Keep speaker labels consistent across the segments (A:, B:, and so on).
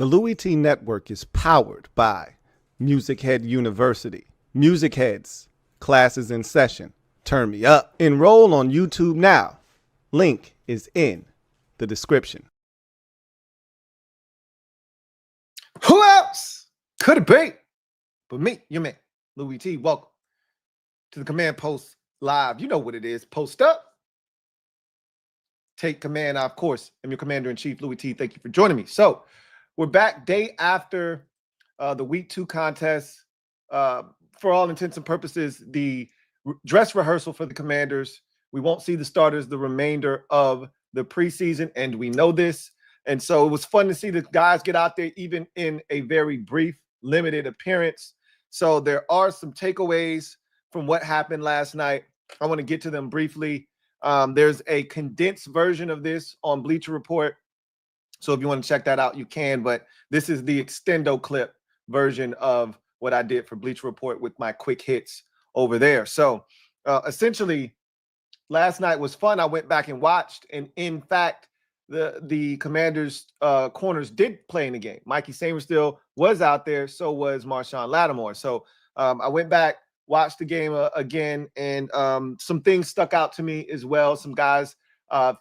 A: The Louie T Network is powered by MusicHead University. MusicHeads, classes in session. Turn me up. Enroll on YouTube now. Link is in the description.
B: Who else could it be but me, your man, Louie T? Welcome to the Command Post Live. You know what it is. Post up. Take command. Of course, I'm your Commander-in-Chief, Louie T. Thank you for joining me. So we're back day after the Week 2 contest. For all intents and purposes, the dress rehearsal for the Commanders. We won't see the starters the remainder of the preseason, and we know this. And so it was fun to see the guys get out there, even in a very brief, limited appearance. So there are some takeaways from what happened last night. I want to get to them briefly. There's a condensed version of this on Bleacher Report. So if you want to check that out, you can. But this is the extendo clip version of what I did for Bleacher Report with my quick hits over there. So essentially, last night was fun. I went back and watched. And in fact, the Commanders' corners did play in the game. Mikey Samerstill was out there. So was Marshawn Lattimore. So I went back, watched the game again, and some things stuck out to me as well. Some guys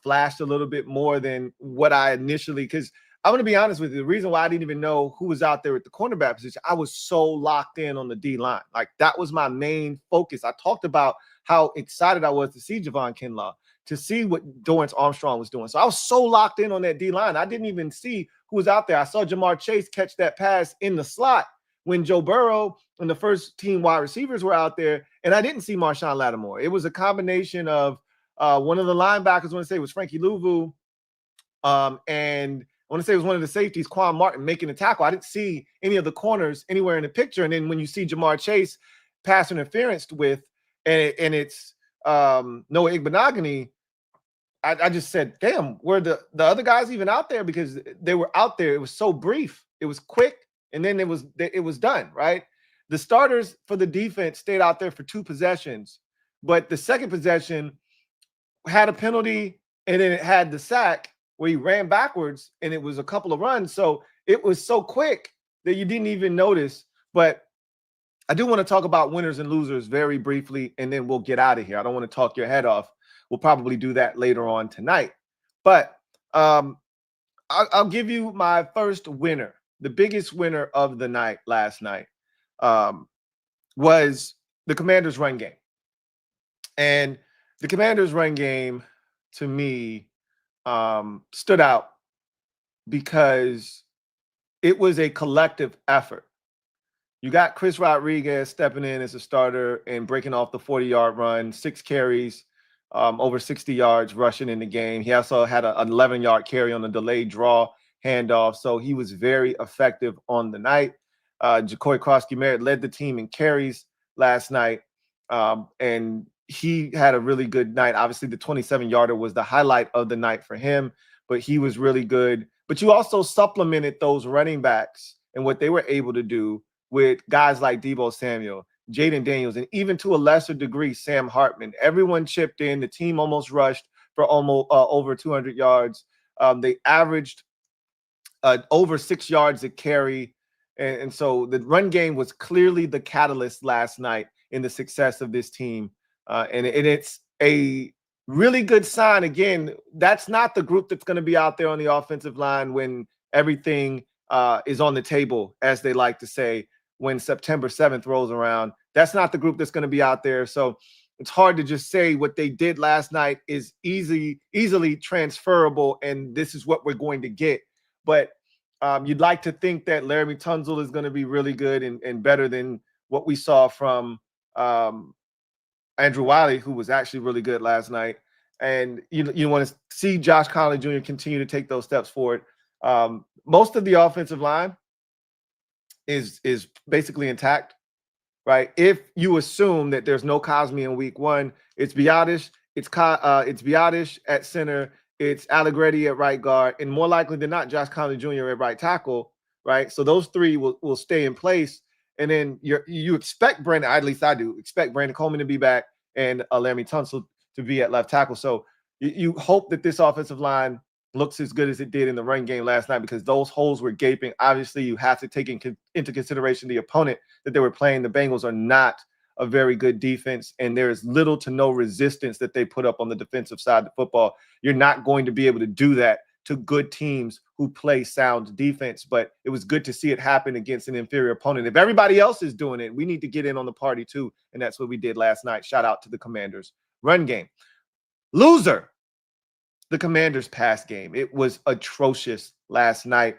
B: flashed a little bit more than what I initially, because I'm going to be honest with you, the reason why I didn't even know who was out there at the cornerback position, I was so locked in on the D-line. Like, that was my main focus. I talked about how excited I was to see Javon Kinlaw, to see what Dorrance Armstrong was doing. So I was so locked in on that D-line. I didn't even see who was out there. I saw Jamar Chase catch that pass in the slot when Joe Burrow and the first team wide receivers were out there, and I didn't see Marshawn Lattimore. It was a combination of one of the linebackers, I want to say it was Frankie Louvu, and I want to say it was one of the safeties, Quan Martin, making the tackle. I didn't see any of the corners anywhere in the picture. And then when you see Jamar Chase pass interference with, and it's Noah Igbenogany, I just said, damn, were the other guys even out there? Because they were out there. It was so brief. It was quick. And then it was done, right? The starters for the defense stayed out there for 2 possessions. But the second possession had a penalty, and then it had the sack where he ran backwards, and it was a couple of runs. So it was so quick that you didn't even notice. But I do want to talk about winners and losers very briefly, and then we'll get out of here. I don't want to talk your head off. We'll probably do that later on tonight. But I'll give you my first winner. The biggest winner of the night last night was the Commanders' run game. And the Commanders' run game, to me, stood out because it was a collective effort. You got Chris Rodriguez stepping in as a starter and breaking off the 40-yard run, 6 carries, over 60 yards rushing in the game. He also had an 11-yard carry on a delayed draw handoff, so he was very effective on the night. Jacory Krosky-Merritt led the team in carries last night, and he had a really good night. Obviously, the 27-yarder was the highlight of the night for him, but he was really good. But you also supplemented those running backs and what they were able to do with guys like Deebo Samuel, Jaden Daniels, and even to a lesser degree, Sam Hartman. Everyone chipped in. The team almost rushed for almost over 200 yards. They averaged over 6 yards a carry. And so the run game was clearly the catalyst last night in the success of this team. And it's a really good sign. Again, that's not the group that's going to be out there on the offensive line when everything is on the table, as they like to say, when September 7th rolls around. That's not the group that's going to be out there. So it's hard to just say what they did last night is easily transferable, and this is what we're going to get. But you'd like to think that Laramie Tunsil is going to be really good and better than what we saw from Andrew Wiley, who was actually really good last night. And you want to see Josh Conley Jr. continue to take those steps forward. Most of the offensive line is basically intact, right? If you assume that there's no Cosme in week 1, it's Biadasz, it's Biadasz at center, it's Allegretti at right guard, and more likely than not, Josh Conley Jr. at right tackle, right? So those 3 will stay in place. And then you expect Brandon, at least I do, expect Brandon Coleman to be back and Laramie Tunsil to be at left tackle. So you hope that this offensive line looks as good as it did in the run game last night, because those holes were gaping. Obviously, you have to take into consideration the opponent that they were playing. The Bengals are not a very good defense, and there is little to no resistance that they put up on the defensive side of the football. You're not going to be able to do that to good teams who play sound defense, but it was good to see it happen against an inferior opponent. If everybody else is doing it, we need to get in on the party too, and that's what we did last night. Shout out to the Commanders' run game. Loser, the Commanders' pass game. It was atrocious last night.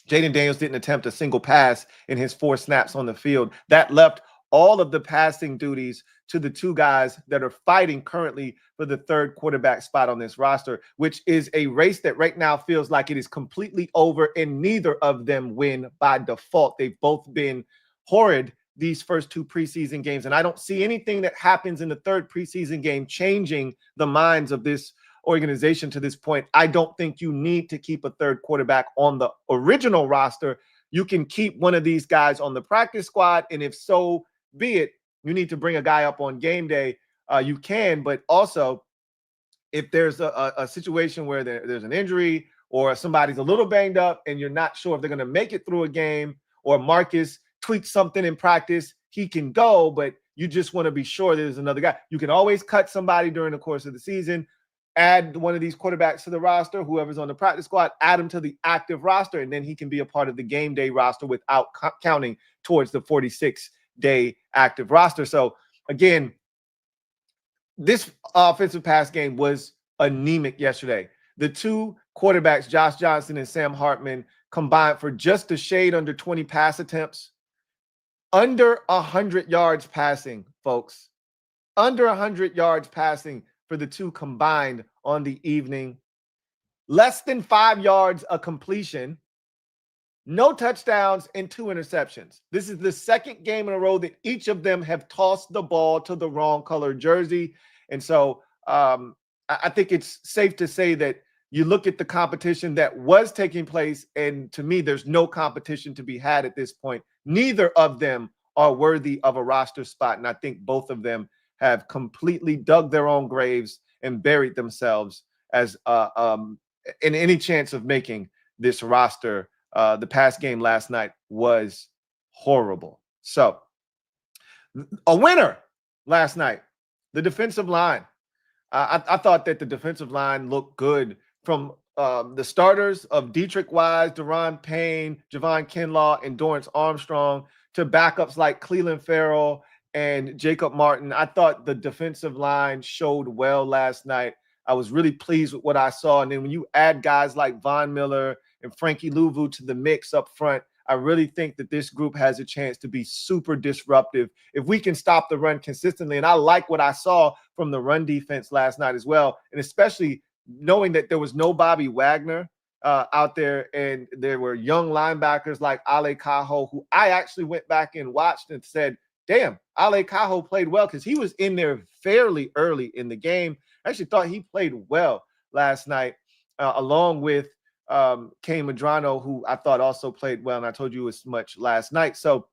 B: Jaden Daniels didn't attempt a single pass in his 4 snaps on the field. That left all of the passing duties to the 2 guys that are fighting currently for the 3rd quarterback spot on this roster, which is a race that right now feels like it is completely over, and neither of them win by default. They've both been horrid these first 2 preseason games, and I don't see anything that happens in the 3rd preseason game changing the minds of this organization to this point. I don't think you need to keep a 3rd quarterback on the original roster. You can keep one of these guys on the practice squad, and if so be it, you need to bring a guy up on game day. You can, but also if there's a situation where there's an injury or somebody's a little banged up and you're not sure if they're going to make it through a game, or Marcus tweaks something in practice, he can go, but you just want to be sure there's another guy. You can always cut somebody during the course of the season, add one of these quarterbacks to the roster, whoever's on the practice squad, add him to the active roster, and then he can be a part of the game day roster without counting towards the 46-day active roster. So again, this offensive pass game was anemic yesterday. The 2 quarterbacks, Josh Johnson and Sam Hartman, combined for just a shade under 20 pass attempts. Under 100 yards passing, folks. Under 100 yards passing for the 2 combined on the evening. Less than 5 yards a completion. No touchdowns and 2 interceptions. This is the 2nd game in a row that each of them have tossed the ball to the wrong color jersey. And so I think it's safe to say that you look at the competition that was taking place, and to me, there's no competition to be had at this point. Neither of them are worthy of a roster spot, and I think both of them have completely dug their own graves and buried themselves as in any chance of making this roster. The pass game last night was horrible. So a winner last night, the defensive line. I thought that the defensive line looked good, from the starters of Dietrich Wise, Deron Payne, Javon Kinlaw, and Dorrance Armstrong, to backups like Cleveland Farrell and Jacob Martin. I thought the defensive line showed well last night. I was really pleased with what I saw. And then when you add guys like Von Miller and Frankie Louvu to the mix up front, I really think that this group has a chance to be super disruptive if we can stop the run consistently. And I like what I saw from the run defense last night as well, and especially knowing that there was no Bobby Wagner out there, and there were young linebackers like Ale Cajo, who I actually went back and watched and said, damn, Ale Cajo played well, because he was in there fairly early in the game. I actually thought he played well last night, along with Kane Madrano, who I thought also played well, and I told you as much last night. So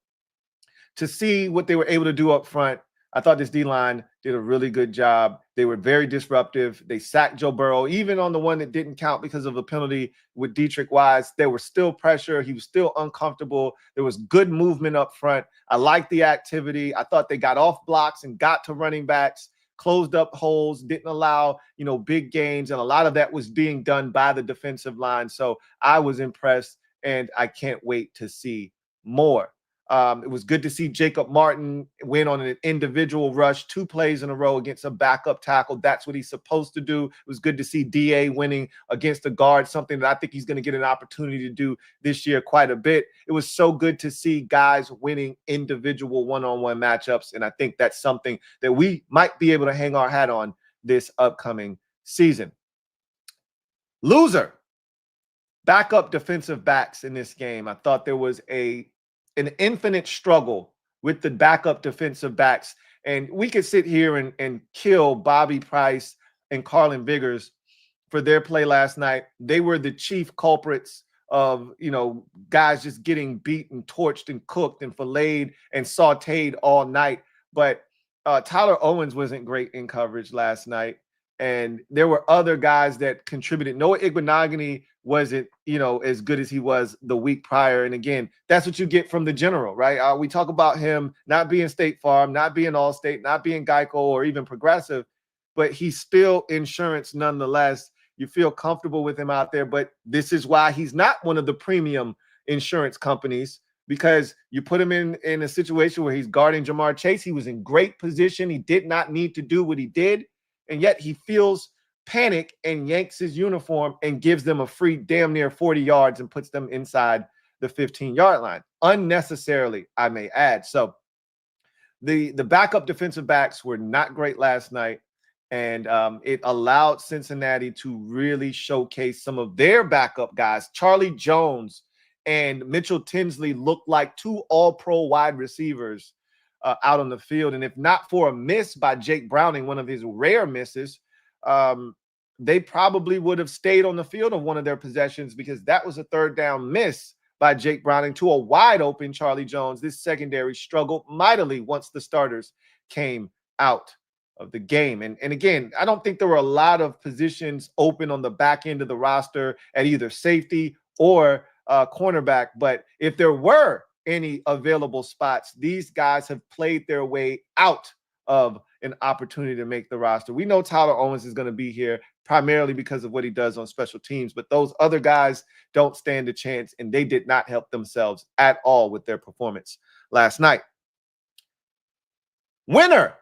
B: to see what they were able to do up front, I thought this D-line did a really good job. They were very disruptive. They sacked Joe Burrow, even on the one that didn't count because of a penalty with Dietrich Wise. There was still pressure. He was still uncomfortable. There was good movement up front. I liked the activity. I thought they got off blocks and got to running backs, closed up holes, didn't allow, big gains. And a lot of that was being done by the defensive line. So I was impressed, and I can't wait to see more. It was good to see Jacob Martin win on an individual rush 2 plays in a row against a backup tackle. That's what he's supposed to do. It was good to see DA winning against a guard, something that I think he's going to get an opportunity to do this year quite a bit. It was so good to see guys winning individual one-on-one matchups, and I think that's something that we might be able to hang our hat on this upcoming season. Loser, backup defensive backs in this game. I thought there was an infinite struggle with the backup defensive backs. And we could sit here and kill Bobby Price and Carlin Biggers for their play last night. They were the chief culprits of, guys just getting beaten, torched, and cooked and filleted and sauteed all night. But Tyler Owens wasn't great in coverage last night. And there were other guys that contributed. Noah Igbenogany wasn't, as good as he was the week prior. And again, that's what you get from the general, right? We talk about him not being State Farm, not being Allstate, not being Geico or even Progressive, but he's still insurance nonetheless. You feel comfortable with him out there, but this is why he's not one of the premium insurance companies, because you put him in a situation where he's guarding Jamar Chase. He was in great position. He did not need to do what he did. And yet he feels panic and yanks his uniform and gives them a free damn near 40 yards and puts them inside the 15-yard line. Unnecessarily, I may add. So the backup defensive backs were not great last night. And it allowed Cincinnati to really showcase some of their backup guys. Charlie Jones and Mitchell Tinsley looked like two all-pro wide receivers out on the field. And if not for a miss by Jake Browning, one of his rare misses, they probably would have stayed on the field on one of their possessions, because that was a third down miss by Jake Browning to a wide open Charlie Jones. This secondary struggled mightily once the starters came out of the game. And again, I don't think there were a lot of positions open on the back end of the roster at either safety or cornerback. But if there were any available spots, these guys have played their way out of an opportunity to make the roster. We know Tyler Owens is going to be here primarily because of what he does on special teams, but those other guys don't stand a chance, and they did not help themselves at all with their performance last night. Winner,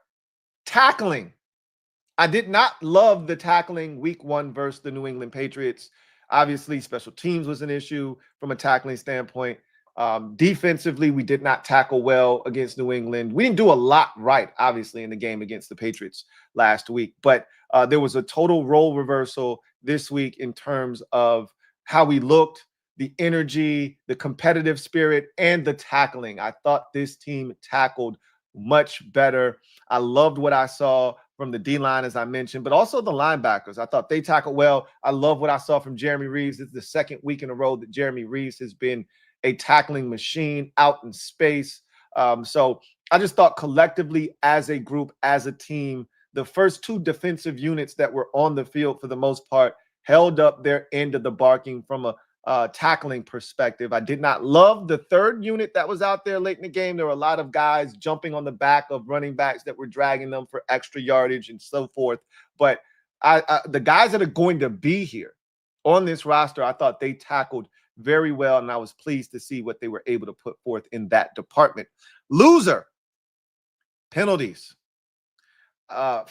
B: tackling. I did not love the tackling week 1 versus the New England Patriots. Obviously, special teams was an issue from a tackling standpoint. Defensively, we did not tackle well against New England. We didn't do a lot right, obviously, in the game against the Patriots last week. But there was a total role reversal this week in terms of how we looked, the energy, the competitive spirit, and the tackling. I thought this team tackled much better. I loved what I saw from the D-line, as I mentioned, but also the linebackers. I thought they tackled well. I love what I saw from Jeremy Reeves. It's the second week in a row that Jeremy Reeves has been a tackling machine out in space. So I just thought collectively as a group, as a team, the first two defensive units that were on the field for the most part held up their end of the barking from a tackling perspective. I did not love the third unit that was out there late in the game. There were a lot of guys jumping on the back of running backs that were dragging them for extra yardage and so forth. But the guys that are going to be here on this roster, I thought they tackled very well, and I was pleased to see what they were able to put forth in that department. Loser, penalties.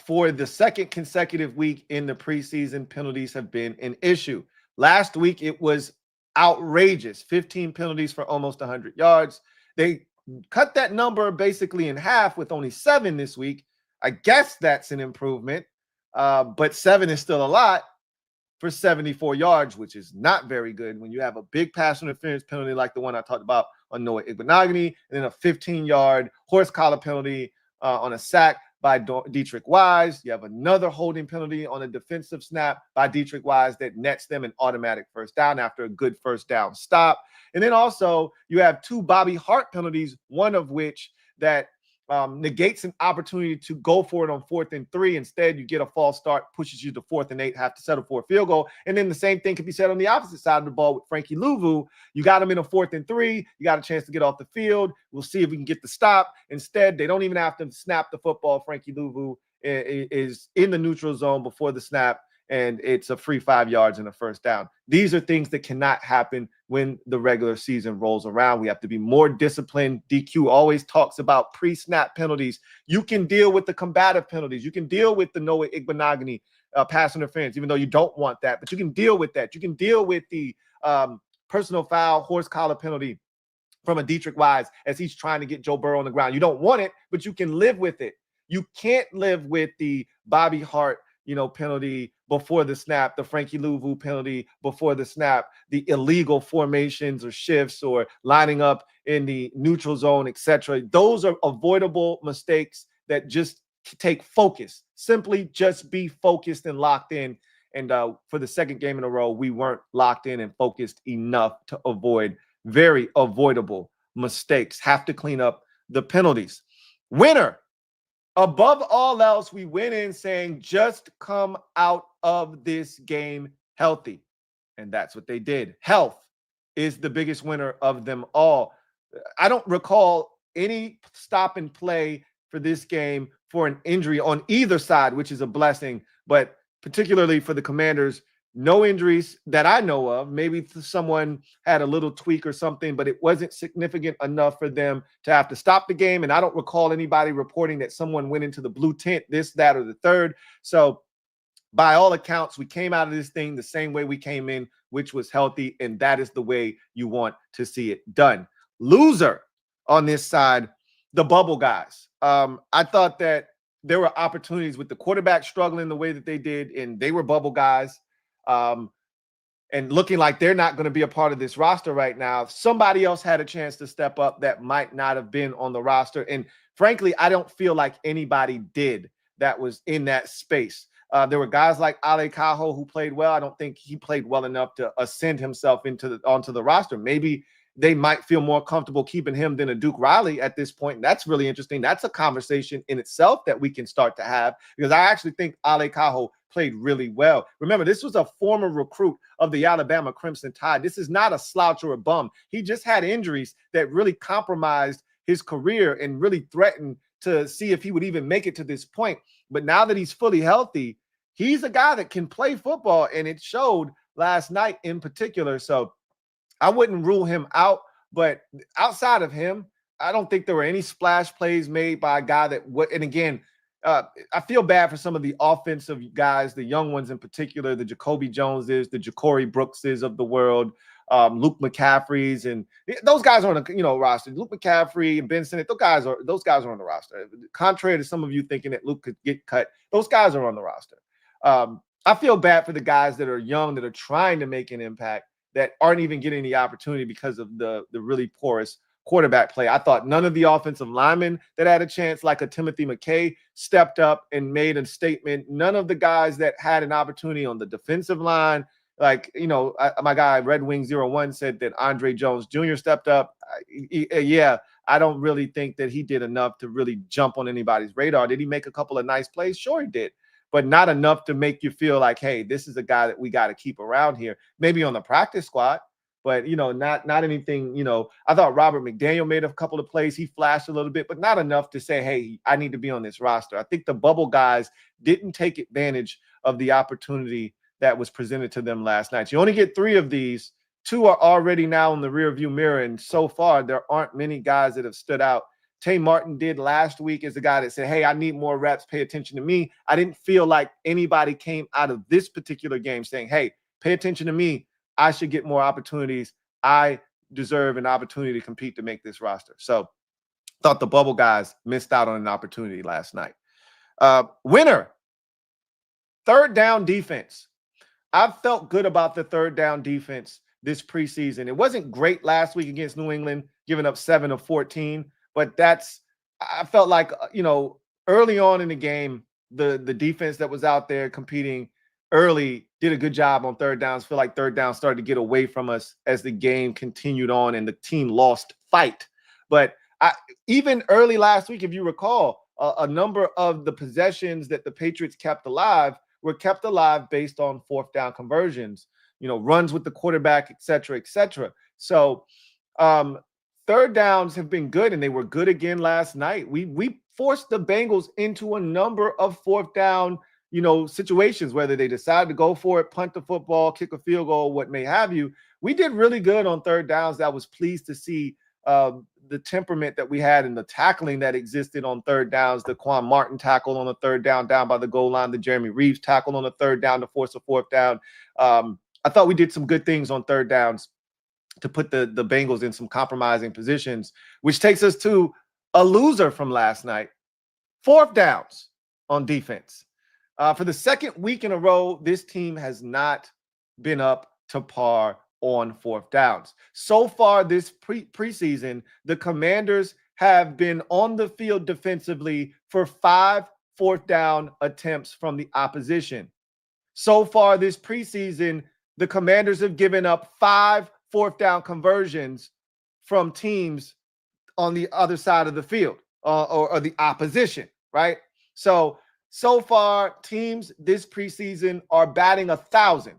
B: For the second consecutive week in the preseason, penalties have been an issue. Last week, it was outrageous. 15 penalties for almost 100 yards. They cut that number basically in half with only 7 this week. I guess that's an improvement, but 7 is still a lot for 74 yards, which is not very good when you have a big pass interference penalty like the one I talked about on Noah Igbenogany, and then a 15-yard horse collar penalty on a sack by Dietrich Wise. You have another holding penalty on a defensive snap by Dietrich Wise that nets them an automatic first down after a good first down stop. And then also you have 2 Bobby Hart penalties, one of which that negates an opportunity to go for it on 4th and 3. Instead, you get a false start, pushes you to 4th and 8, have to settle for a field goal. And then the same thing can be said on the opposite side of the ball with Frankie Louie. You got him in a 4th and 3. You got a chance to get off the field. We'll see if we can get the stop. Instead, they don't even have to snap the football. Frankie Louie is in the neutral zone before the snap, and it's a free 5 yards and a first down. These are things that cannot happen when the regular season rolls around. We have to be more disciplined. DQ always talks about pre-snap penalties. You can deal with the combative penalties. You can deal with the Noah Igbenogany pass interference, even though you don't want that, but you can deal with that. You can deal with the personal foul horse collar penalty from a Dietrich Wise as he's trying to get Joe Burrow on the ground. You don't want it, but you can live with it. You can't live with the Bobby Hart penalty before the snap, the Frankie Louie penalty before the snap, the illegal formations or shifts or lining up in the neutral zone, etc. Those are avoidable mistakes that just take focus. Simply just be focused and locked in. And for the second game in a row, we weren't locked in and focused enough to avoid very avoidable mistakes. Have to clean up the penalties. Winner, Above all else, we went in saying, just come out of this game healthy. And that's what they did. Health is the biggest winner of them all. I don't recall any stop and play for this game for an injury on either side, which is a blessing. But particularly for the Commanders, no injuries that I know of. Maybe someone had a little tweak or something, but it wasn't significant enough for them to have to stop the game. And I don't recall anybody reporting that someone went into the blue tent, this, that, or the third. So by all accounts, we came out of this thing the same way we came in, which was healthy. And that is the way you want to see it done. Loser on this side, the bubble guys. I thought that there were opportunities with the quarterback struggling the way that they did, and they were bubble guys. And looking like they're not going to be a part of this roster right now. If somebody else had a chance to step up that might not have been on the roster. And frankly, I don't feel like anybody did that was in that space. There were guys like Ale Cajo who played well. I don't think he played well enough to ascend himself onto the roster. Maybe they might feel more comfortable keeping him than a Duke Riley at this point. And that's really interesting. That's a conversation in itself that we can start to have, because I actually think Ale Cajo played really well. Remember, this was a former recruit of the Alabama Crimson Tide. This is not a slouch or a bum. He just had injuries that really compromised his career and really threatened to see if he would even make it to this point. But now that he's fully healthy, he's a guy that can play football, and it showed last night in particular. So I wouldn't rule him out, but outside of him, I don't think there were any splash plays made by a guy that would. And again, I feel bad for some of the offensive guys, the young ones in particular, the Jacoby Joneses, the Ja'Cory Brookses of the world, Luke McCaffreys, and those guys are on the roster. Luke McCaffrey and Ben Sinnott, those guys are on the roster. Contrary to some of you thinking that Luke could get cut, those guys are on the roster. I feel bad for the guys that are young, that are trying to make an impact, that aren't even getting the opportunity because of the really porous quarterback play. I thought none of the offensive linemen that had a chance, like a Timothy McKay, stepped up and made a statement. None of the guys that had an opportunity on the defensive line, like, my guy Red Wing 01 said that Andre Jones Jr. stepped up. Yeah, I don't really think that he did enough to really jump on anybody's radar. Did he make a couple of nice plays? Sure he did, but not enough to make you feel like, hey, this is a guy that we got to keep around here. Maybe on the practice squad, but, not anything. I thought Robert McDaniel made a couple of plays. He flashed a little bit, but not enough to say, hey, I need to be on this roster. I think the bubble guys didn't take advantage of the opportunity that was presented to them last night. You only get 3 of these. 2 are already now in the rearview mirror, and so far there aren't many guys that have stood out. Tay Martin did last week as a guy that said, hey, I need more reps, pay attention to me. I didn't feel like anybody came out of this particular game saying, hey, pay attention to me. I should get more opportunities. I deserve an opportunity to compete to make this roster. So thought the bubble guys missed out on an opportunity last night. Winner, third down defense. I've felt good about the third down defense this preseason. It wasn't great last week against New England, giving up 7 of 14. But I felt like, early on in the game, the defense that was out there competing early did a good job on third downs. Feel like third down started to get away from us as the game continued on and the team lost fight. But even early last week, if you recall, a number of the possessions that the Patriots kept alive were kept alive based on fourth down conversions, runs with the quarterback, et cetera, et cetera. So, third downs have been good, and they were good again last night. We forced the Bengals into a number of fourth down, situations, whether they decide to go for it, punt the football, kick a field goal, what may have you. We did really good on third downs. I was pleased to see the temperament that we had and the tackling that existed on third downs. The Quan Martin tackle on the third down by the goal line, the Jeremy Reeves tackle on the third down to force a fourth down. I thought we did some good things on third downs to put the Bengals in some compromising positions, which takes us to a loser from last night. Fourth downs on defense. For the second week in a row, this team has not been up to par on fourth downs. So far this preseason, the Commanders have been on the field defensively for 5 fourth down attempts from the opposition. So far this preseason, the Commanders have given up 5 fourth down conversions from teams on the other side of the field or the opposition. right? So far, teams this preseason are batting 1,000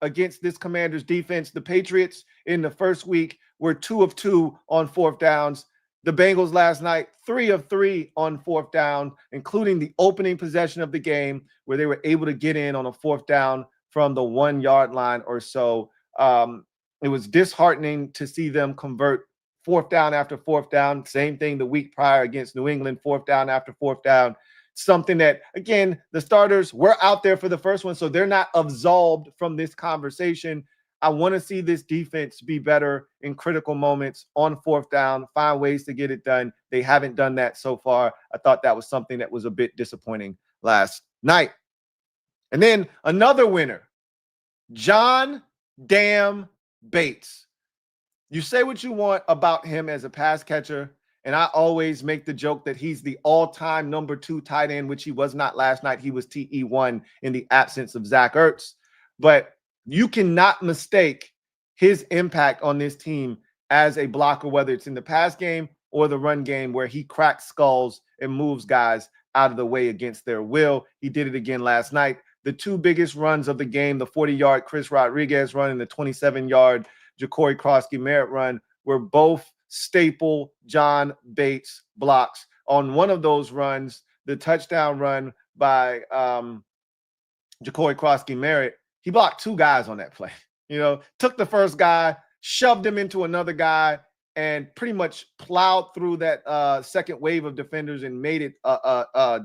B: against this Commanders defense. The Patriots in the first week were 2 of 2 on fourth downs. The Bengals last night, 3 of 3 on fourth down, including the opening possession of the game where they were able to get in on a fourth down from the 1 yard line or so. It was disheartening to see them convert fourth down after fourth down. Same thing the week prior against New England, fourth down after fourth down. Something that, again, the starters were out there for the first one, so they're not absolved from this conversation. I want to see this defense be better in critical moments on fourth down, find ways to get it done. They haven't done that so far. I thought that was something that was a bit disappointing last night. And then another winner, John Damn Bates. You say what you want about him as a pass catcher, and I always make the joke that he's the all-time number 2 tight end, which he was not last night. He was TE1 in the absence of Zach Ertz. But you cannot mistake his impact on this team as a blocker, whether it's in the pass game or the run game, where he cracks skulls and moves guys out of the way against their will. He did it again last night. The 2 biggest runs of the game, the 40-yard Chris Rodriguez run and the 27-yard Ja'Cory Krosky-Merritt run, were both staple John Bates blocks. On one of those runs, the touchdown run by Ja'Cory Krosky-Merritt, he blocked 2 guys on that play. Took the first guy, shoved him into another guy, and pretty much plowed through that second wave of defenders and made it a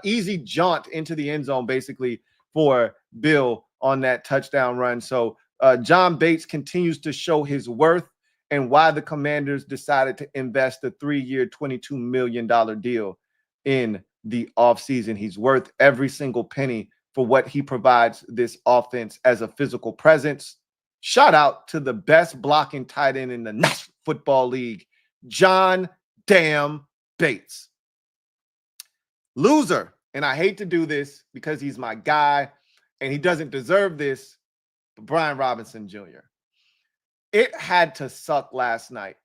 B: easy jaunt into the end zone, basically, for Bill on that touchdown run. So John Bates continues to show his worth and why the Commanders decided to invest a 3-year, $22 million deal in the offseason. He's worth every single penny for what he provides this offense as a physical presence. Shout out to the best blocking tight end in the National Football League, John Damn Bates. Loser, and I hate to do this because he's my guy and he doesn't deserve this, but Brian Robinson Jr. It had to suck last night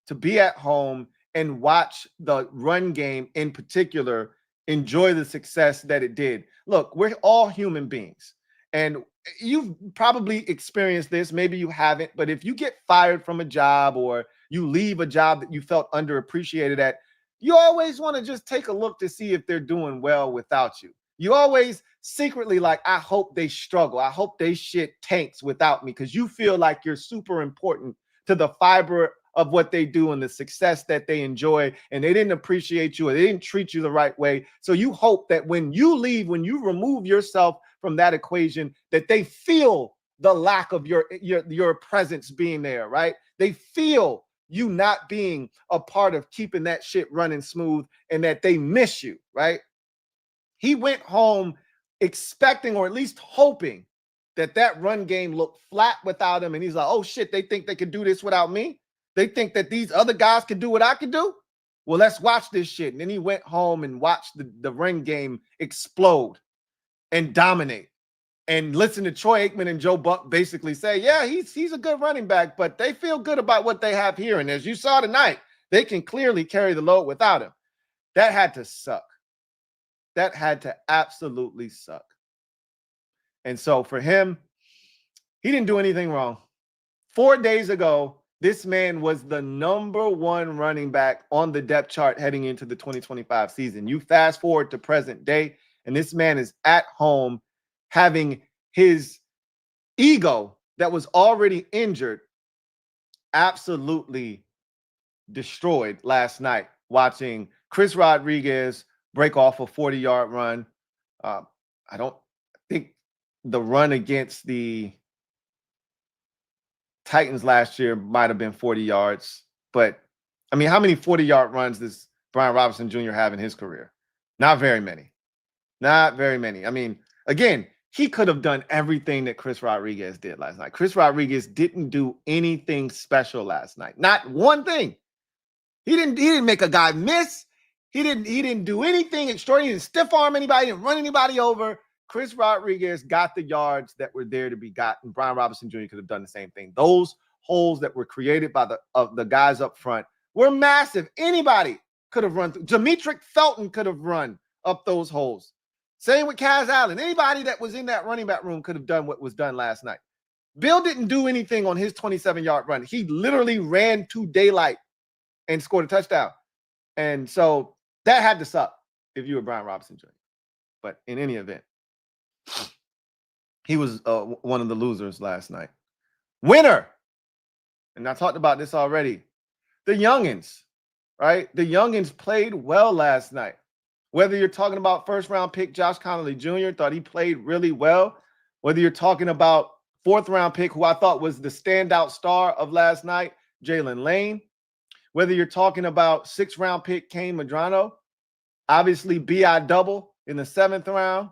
B: to be at home and watch the run game in particular enjoy the success that it did. Look, we're all human beings, and you've probably experienced this. Maybe you haven't, but if you get fired from a job or you leave a job that you felt underappreciated at, you always want to just take a look to see if they're doing well without you. You always secretly like, I hope they struggle. I hope they shit tanks without me, because you feel like you're super important to the fiber of what they do and the success that they enjoy, and they didn't appreciate you or they didn't treat you the right way. So you hope that when you leave, when you remove yourself from that equation, that they feel the lack of your presence being there, right? They feel you not being a part of keeping that shit running smooth and that they miss you, right? He went home expecting, or at least hoping, that run game looked flat without him. And he's like, oh shit, they think they could do this without me? They think that these other guys can do what I can do? Well, let's watch this shit. And then he went home and watched the run game explode and dominate. And listen to Troy Aikman and Joe Buck basically say, yeah, he's a good running back, but they feel good about what they have here. And as you saw tonight, they can clearly carry the load without him. That had to suck. That had to absolutely suck. And so for him, he didn't do anything wrong. 4 days ago, this man was the number 1 running back on the depth chart heading into the 2025 season. You fast forward to present day, and this man is at home having his ego that was already injured absolutely destroyed last night, watching Chris Rodriguez break off a 40-yard run. I don't think the run against the Titans last year might have been 40 yards. But, I mean, how many 40-yard runs does Brian Robinson Jr. have in his career? Not very many. Not very many. I mean, again, he could have done everything that Chris Rodriguez did last night. Chris Rodriguez didn't do anything special last night. Not one thing. He didn't make a guy miss. He didn't do anything extraordinary. He didn't stiff arm anybody, didn't run anybody over. Chris Rodriguez got the yards that were there to be gotten. Brian Robinson Jr. could have done the same thing. Those holes that were created by the guys up front were massive. Anybody could have run through. Demetric Felton could have run up those holes. Same with Kaz Allen. Anybody that was in that running back room could have done what was done last night. Bill didn't do anything on his 27-yard run. He literally ran to daylight and scored a touchdown. And so that had to suck if you were Brian Robinson Jr. But in any event, he was one of the losers last night. Winner, and I talked about this already, the youngins, right? The youngins played well last night. Whether you're talking about first-round pick Josh Connolly Jr., thought he played really well. Whether you're talking about fourth-round pick, who I thought was the standout star of last night, Jalen Lane. Whether you're talking about sixth-round pick Kane Medrano, obviously B.I. double in the 7th round.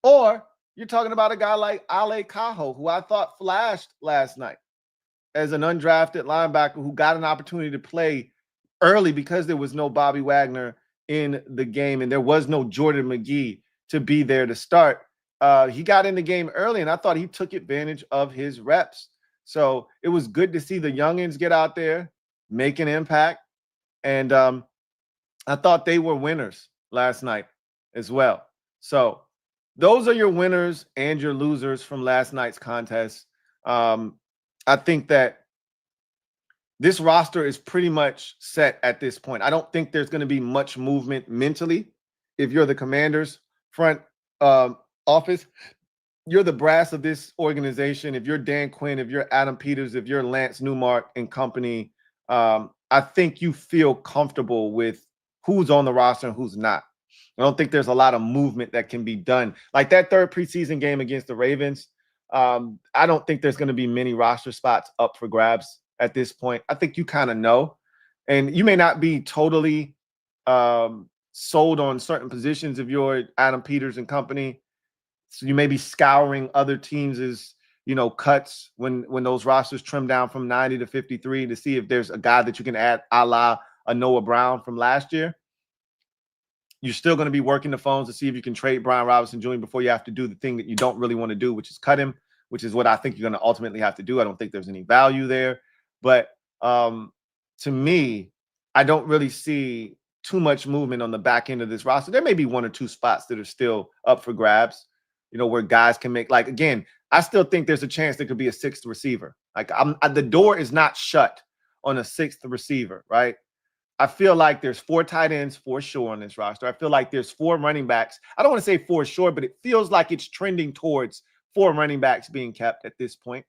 B: Or you're talking about a guy like Ale Cajo, who I thought flashed last night as an undrafted linebacker who got an opportunity to play early because there was no Bobby Wagner in the game and there was no Jordan McGee to be there to start. He got in the game early, and I thought he took advantage of his reps. So it was good to see the youngins get out there, make an impact. And I thought they were winners last night as well. So those are your winners and your losers from last night's contest. I think that this roster is pretty much set at this point. I don't think there's going to be much movement mentally. If you're the Commanders front office, you're the brass of this organization. If you're Dan Quinn, if you're Adam Peters, if you're Lance Newmark and company, I think you feel comfortable with who's on the roster and who's not. I don't think there's a lot of movement that can be done. Like that third preseason game against the Ravens, I don't think there's going to be many roster spots up for grabs at this point. I think you kind of know. And you may not be totally sold on certain positions if you're Adam Peters and company. So you may be scouring other teams' cuts when those rosters trim down from 90 to 53 to see if there's a guy that you can add a la a Noah Brown from last year. You're still going to be working the phones to see if you can trade Brian Robinson Jr. before you have to do the thing that you don't really want to do, which is cut him, which is what I think you're going to ultimately have to do. I don't think there's any value there. But to me, I don't really see too much movement on the back end of this roster. There may be one or two spots that are still up for grabs, where guys can make, like, again, I still think there's a chance there could be a sixth receiver. Like the door is not shut on a sixth receiver, right? I feel like there's 4 tight ends for sure on this roster. I feel like there's 4 running backs. I don't want to say for sure, but it feels like it's trending towards 4 running backs being kept at this point.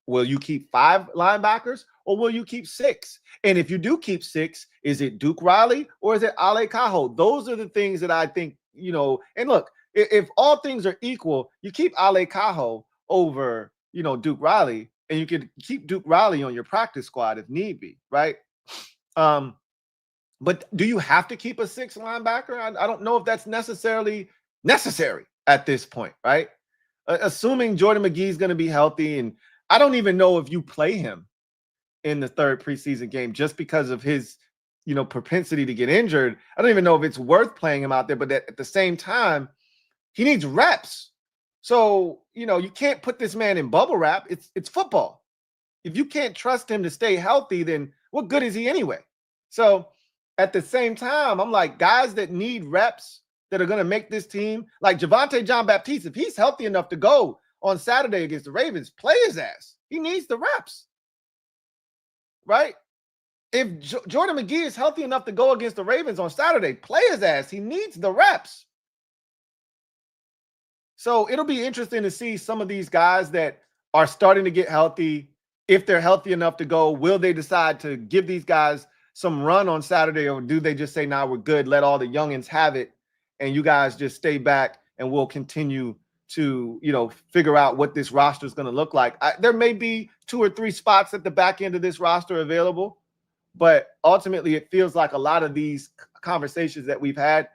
B: Will you keep 5 linebackers or will you keep 6? And if you do keep 6, is it Duke Riley or is it Ale Cajo? Those are the things that I think, and look, if all things are equal, you keep Ale Cajo over, Duke Riley, and you can keep Duke Riley on your practice squad if need be, right? But do you have to keep a 6th linebacker? I don't know if that's necessarily necessary at this point, right? Assuming Jordan McGee is going to be healthy, and I don't even know if you play him in the 3rd preseason game just because of his, propensity to get injured. I don't even know if it's worth playing him out there, but at the same time, he needs reps. So, you can't put this man in bubble wrap. It's football. If you can't trust him to stay healthy, then what good is he anyway? So at the same time, I'm like, guys that need reps that are going to make this team, like Javonte Jean-Baptiste, if he's healthy enough to go on Saturday against the Ravens, play his ass. He needs the reps, right? If Jordan McGee is healthy enough to go against the Ravens on Saturday, play his ass. He needs the reps. So it'll be interesting to see some of these guys that are starting to get healthy. If they're healthy enough to go, will they decide to give these guys some run on Saturday, or do they just say, nah, we're good, let all the youngins have it, and you guys just stay back and we'll continue to, figure out what this roster is going to look like. There may be 2 or 3 spots at the back end of this roster available, but ultimately it feels like a lot of these conversations that we've had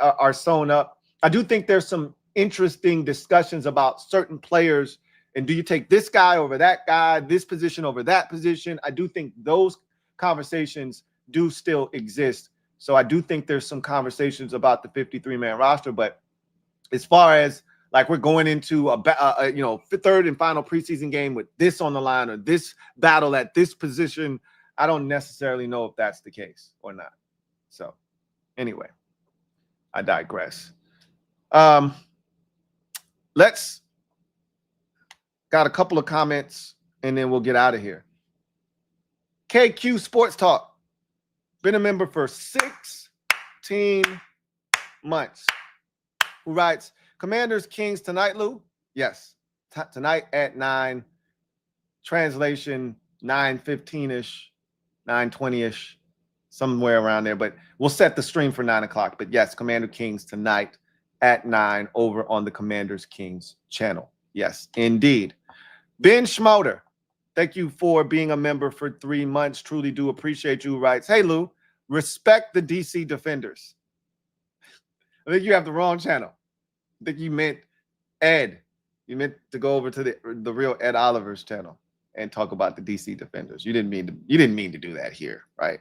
B: are sewn up. I do think there's some interesting discussions about certain players, and do you take this guy over that guy, this position over that position? I do think those conversations do still exist. So I do think there's some conversations about the 53-man roster, but as far as like we're going into a 3rd and final preseason game with this on the line or this battle at this position, I don't necessarily know if that's the case or not. So Anyway, I digress. Let's got a couple of comments and then we'll get out of here. KQ Sports Talk. Been a member for 16 months. Who writes, Commanders Kings tonight, Lou? Yes. Tonight at 9. Translation 9:15-ish, 9:20-ish, somewhere around there. But we'll set the stream for 9 o'clock. But yes, Commander Kings tonight at 9 over on the Commanders Kings channel. Yes, indeed. Ben Schmoder, thank you for being a member for 3 months. Truly do appreciate you. Writes, hey, Lou, respect the DC Defenders. I think you have the wrong channel. I think you meant Ed. You meant to go over to the real Ed Oliver's channel and talk about the DC Defenders. You didn't mean to do that here, right?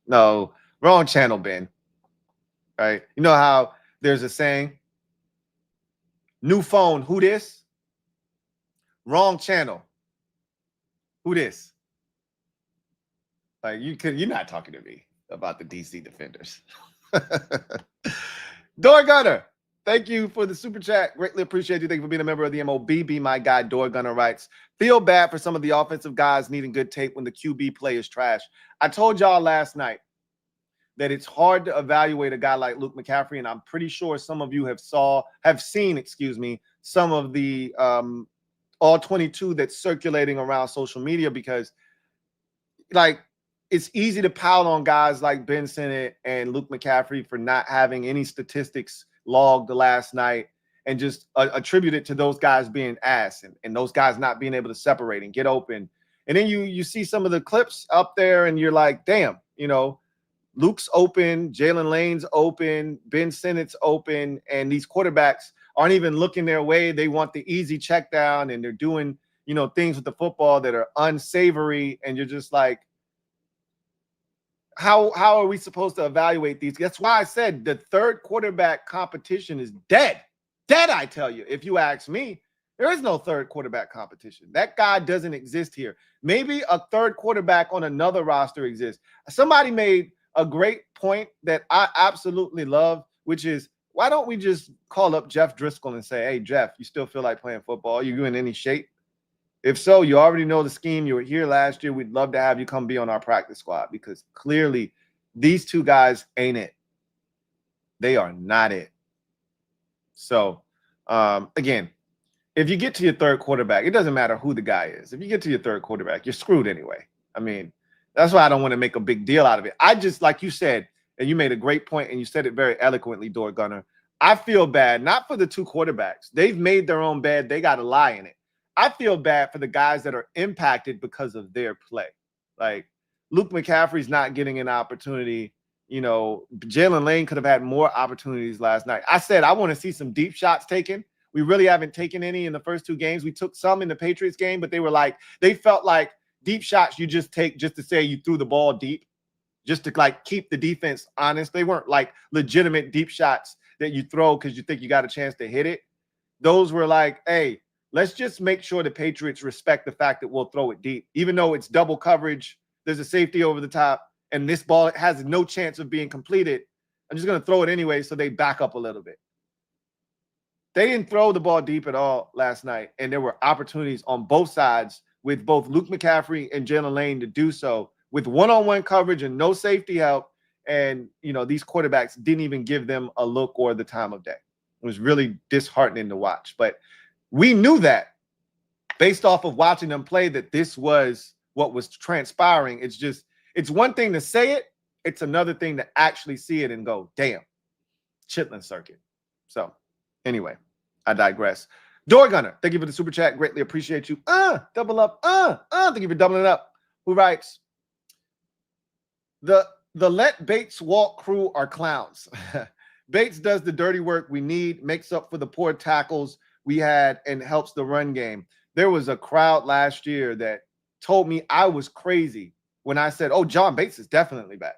B: No, wrong channel, Ben. Right? You know how there's a saying, new phone, who this? Wrong channel. Who this? Like you're not talking to me about the DC Defenders. Door Gunner, thank you for the super chat. Greatly appreciate you. Thank you for being a member of the MOB. Be my guy. Door Gunner writes, feel bad for some of the offensive guys needing good tape when the QB play is trash. I told y'all last night that it's hard to evaluate a guy like Luke McCaffrey, and I'm pretty sure some of you have seen some of the all 22 that's circulating around social media, because like it's easy to pile on guys like Ben Sinnott and Luke McCaffrey for not having any statistics logged last night and just attribute it to those guys being ass and those guys not being able to separate and get open. And then you see some of the clips up there and you're like, damn, Luke's open, Jalen Lane's open, Ben Sinnott's open, and these quarterbacks aren't even looking their way. They want the easy check down, and they're doing, things with the football that are unsavory. And you're just like, how are we supposed to evaluate these? That's why I said the third quarterback competition is dead. Dead, I tell you. If you ask me, there is no third quarterback competition. That guy doesn't exist here. Maybe a third quarterback on another roster exists. Somebody made a great point that I absolutely love, which is, why don't we just call up Jeff Driscoll and say, hey, Jeff, you still feel like playing football? Are you in any shape? If so, you already know the scheme. You were here last year. We'd love to have you come be on our practice squad, because clearly these two guys ain't it. They are not it. So, again, if you get to your third quarterback, it doesn't matter who the guy is. If you get to your third quarterback, you're screwed anyway. I mean, that's why I don't want to make a big deal out of it. I just, like you said, and you made a great point, and you said it very eloquently, Door Gunner. I feel bad, not for the two quarterbacks. They've made their own bed. They got a lie in it. I feel bad for the guys that are impacted because of their play. Like Luke McCaffrey's not getting an opportunity. Jalen Lane could have had more opportunities last night. I said I want to see some deep shots taken. We really haven't taken any in the first two games. We took some in the Patriots game, but they felt like deep shots you just take just to say you threw the ball deep, just to keep the defense honest. They weren't legitimate deep shots that you throw because you think you got a chance to hit it. Those were hey, let's just make sure the Patriots respect the fact that we'll throw it deep. Even though it's double coverage, there's a safety over the top, and this ball has no chance of being completed. I'm just going to throw it anyway, so they back up a little bit. They didn't throw the ball deep at all last night, and there were opportunities on both sides with both Luke McCaffrey and Jalen Lane to do so with one-on-one coverage and no safety help. And, these quarterbacks didn't even give them a look or the time of day. It was really disheartening to watch. But we knew that based off of watching them play, that this was what was transpiring. It's one thing to say it. It's another thing to actually see it and go, damn, Chitlin circuit. So anyway, I digress. Door Gunner, thank you for the super chat. Greatly appreciate you. Double up. Thank you for doubling it up. Who writes, the let Bates walk crew are clowns. Bates does the dirty work we need, makes up for the poor tackles we had, and helps the run game. There was a crowd last year that told me I was crazy when I said, oh, John Bates is definitely back.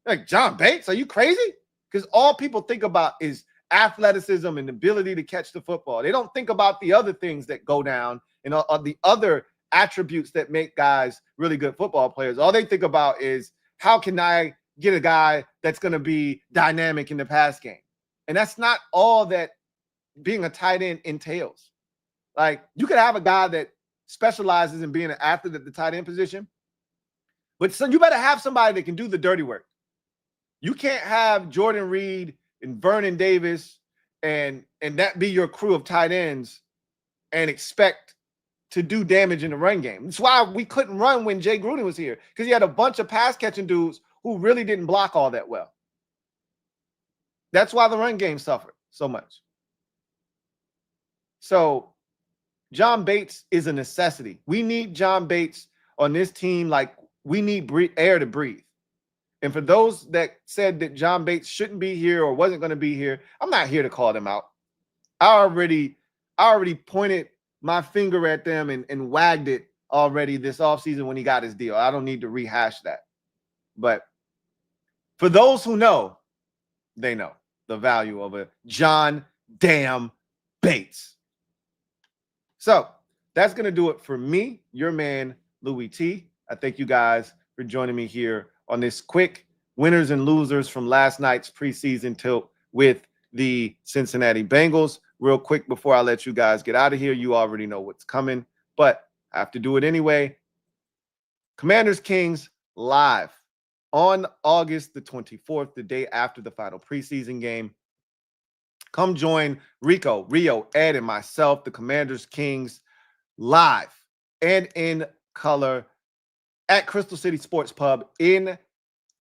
B: Like, John Bates, are you crazy? Because all people think about is athleticism and ability to catch the football. They don't think about the other things that go down and the other attributes that make guys really good football players. All they think about is, how can I get a guy that's going to be dynamic in the pass game. And that's not all that being a tight end entails. Like, you could have a guy that specializes in being an athlete at the tight end position, but so you better have somebody that can do the dirty work. You can't have Jordan Reed and Vernon Davis and that be your crew of tight ends and expect to do damage in the run game. That's why we couldn't run when Jay Gruden was here, because he had a bunch of pass catching dudes who really didn't block all that well. That's why the run game suffered so much. So John Bates is a necessity. We need John Bates on this team like we need air to breathe. And for those that said that John Bates shouldn't be here or wasn't going to be here, I'm not here to call them out. I already pointed my finger at them and wagged it already this offseason when he got his deal. I don't need to rehash that. But for those who know, they know the value of a John damn Bates. So that's going to do it for me, your man, Louie T. I thank you guys for joining me here on this quick winners and losers from last night's preseason tilt with the Cincinnati Bengals. Real quick before I let you guys get out of here, you already know what's coming, but I have to do it anyway. Commanders Kings live on August the 24th, the day after the final preseason game. Come join Rico, Rio, Ed, and myself, the Commanders Kings, live and in color at Crystal City Sports Pub in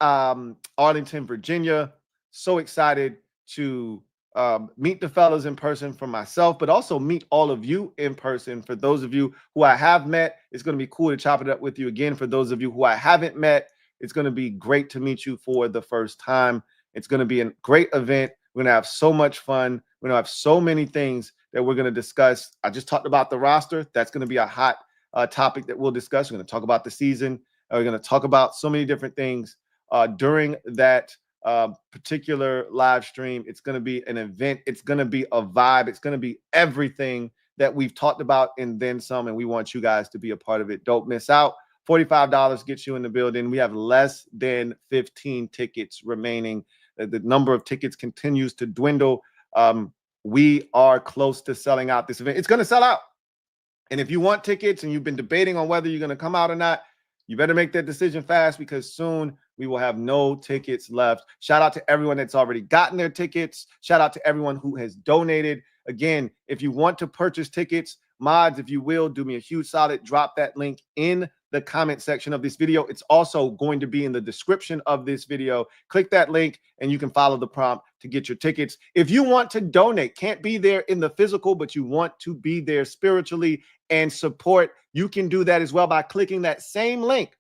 B: Arlington, Virginia. So excited to meet the fellas in person for myself, but also meet all of you in person. For those of you who I have met, it's going to be cool to chop it up with you again. For those of you who I haven't met, it's going to be great to meet you for the first time. It's going to be a great event. We're going to have so much fun. We're going to have so many things that we're going to discuss. I just talked about the roster. That's going to be a hot topic that we'll discuss. We're going to talk about the season. We're going to talk about so many different things during that particular live stream. It's going to be an event. It's going to be a vibe. It's going to be everything that we've talked about and then some, and we want you guys to be a part of it. Don't miss out. $45 gets you in the building. We have less than 15 tickets remaining. The number of tickets continues to dwindle. We are close to selling out this event. It's going to sell out. And if you want tickets and you've been debating on whether you're going to come out or not, you better make that decision fast, because soon we will have no tickets left. Shout out to everyone that's already gotten their tickets. Shout out to everyone who has donated. Again, if you want to purchase tickets, mods, if you will, do me a huge solid. Drop that link in the comment section of this video. It's also going to be in the description of this video. Click that link and you can follow the prompt to get your tickets. If you want to donate, can't be there in the physical, but you want to be there spiritually and support, you can do that as well by clicking that same link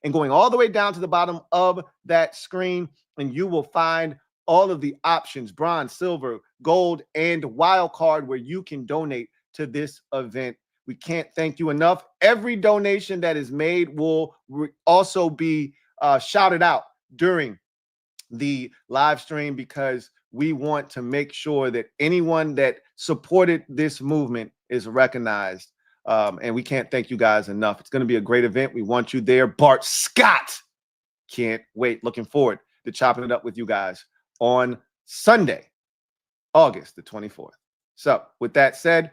B: and going all the way down to the bottom of that screen, and you will find all of the options, bronze, silver, gold, and wild card, where you can donate to this event. We can't thank you enough. Every donation that is made will also be shouted out during the live stream, because we want to make sure that anyone that supported this movement is recognized. And we can't thank you guys enough. It's going to be a great event. We want you there. Bart Scott. Can't wait. Looking forward to chopping it up with you guys on Sunday, August the 24th. So with that said,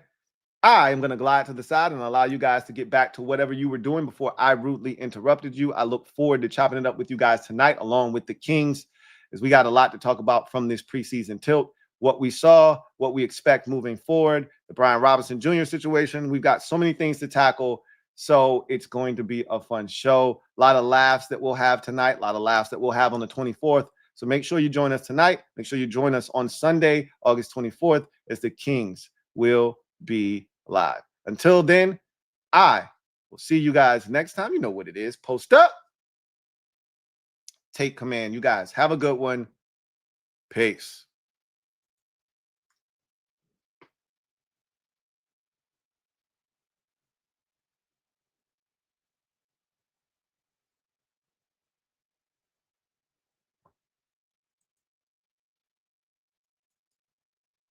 B: I am going to glide to the side and allow you guys to get back to whatever you were doing before I rudely interrupted you. I look forward to chopping it up with you guys tonight, along with the Kings, as we got a lot to talk about from this preseason tilt. What we saw, what we expect moving forward, the Brian Robinson Jr. situation. We've got so many things to tackle, so it's going to be a fun show. A lot of laughs that we'll have tonight, a lot of laughs that we'll have on the 24th. So make sure you join us tonight. Make sure you join us on Sunday, August 24th, as the Kings will be live. Until then, I will see you guys next time. You know what it is. Post up. Take command. You guys have a good one. Peace.